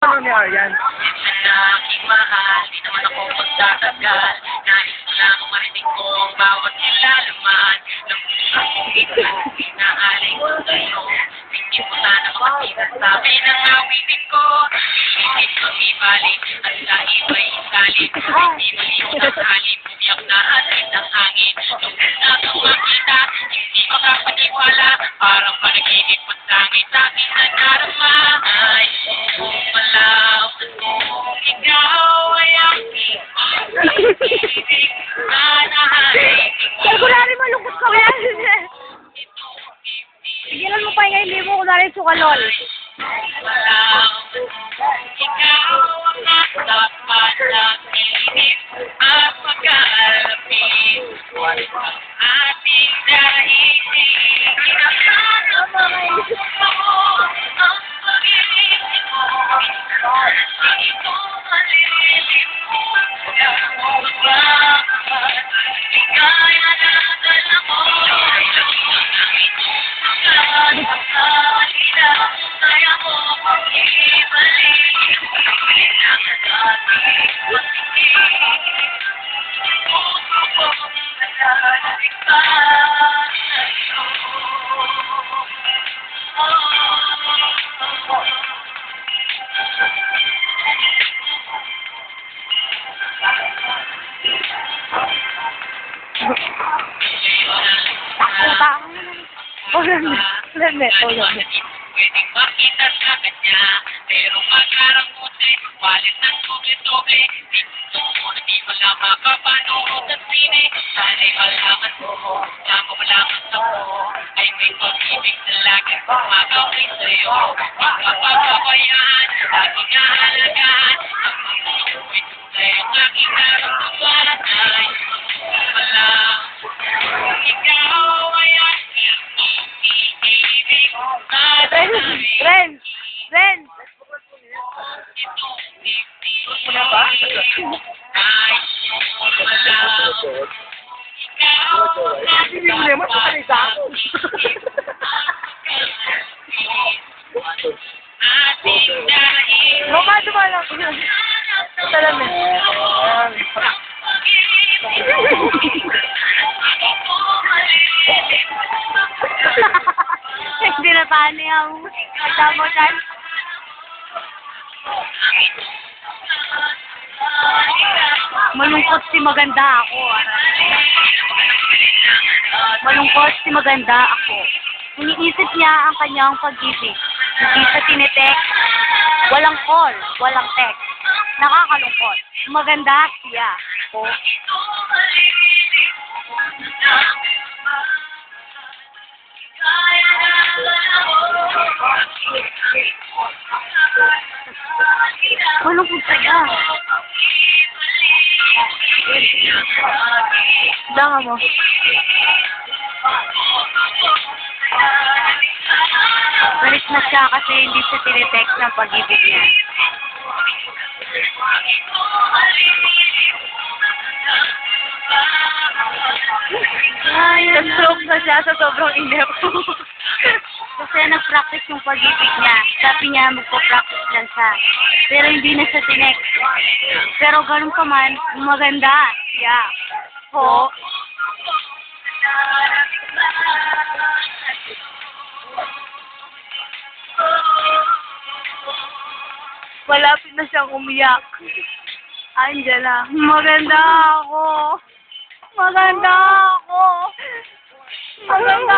tanong ni Aryan. Sa aking mahal, di naman ako magtatagal. Nais ko lang marinig ko ang bawat nilalaman ng puso kong ito. Inaalay ko sa'yo. Hindi mo sana makakita sabi ng awitin ko. Ilisip kang ibalik at sa iba'y isalit. Hindi maliw ng halip, bumiyak na atin ng hangin. Nung una kang makita, hindi makapaniwala. Parang panaginip at langit sa aking nadarama. Ay, malaw kung ikaw ay aking ibig. Kunwari malungkot ka ba yan? Pigilan mo pa yung hindi mo, kunwari sukalol. Malaw ikaw ang natapat na pilit at pag-alapit. Ating daigdig, kinakasama mo ang pag-ibig mo. Hindi ko malilim mo ang pagmamahal. Ika'y nadadala mo. Kaya mo pag-ibalik. Kailangan natin magtigil. Puso kong nalalig pa sa'yo. Pwedeng makita sa kanya, pero magkaranguti, walit ng doble-doble. Dito mo na di wala makapanood ng sine. Sana'y malaman mo, na mawalaman ako, ay may pag-ibig na laging pumagawin sa'yo. Huwag mapapabayaan, laging aalagaan, ang mga mo'y tunay ang aking naramdaman. Ay, malang, ikaw ay aking ibig. Ren! Ren! Muna ba? Ay, malang, ikaw Hindi mo naman sa kanisa ako. ating dahil. Mamado ba lang? Salamin. Hindi na paano yung kasama dyan. Malungkot si maganda ako. Malungkot si maganda ako. Iniisip niya ang kanyang pag-ibig. Hindi siya tinetext. Walang call, walang text. Nakakalungkot. Maganda siya. Ako. Malungkot siya. Danga mo. Balik na siya kasi hindi siya tinetext ng pag-ibig niya. Nag-stroke na siya sa sobrang inip. Kasi nag-practice yung pag-ibig niya. Sabi niya magpa-practice lang siya. Pero hindi na siya tinext. Pero ganun pa man, maganda siya. Po. Malapit na siyang umiyak. Angela, maganda ako. Maganda ako. Maganda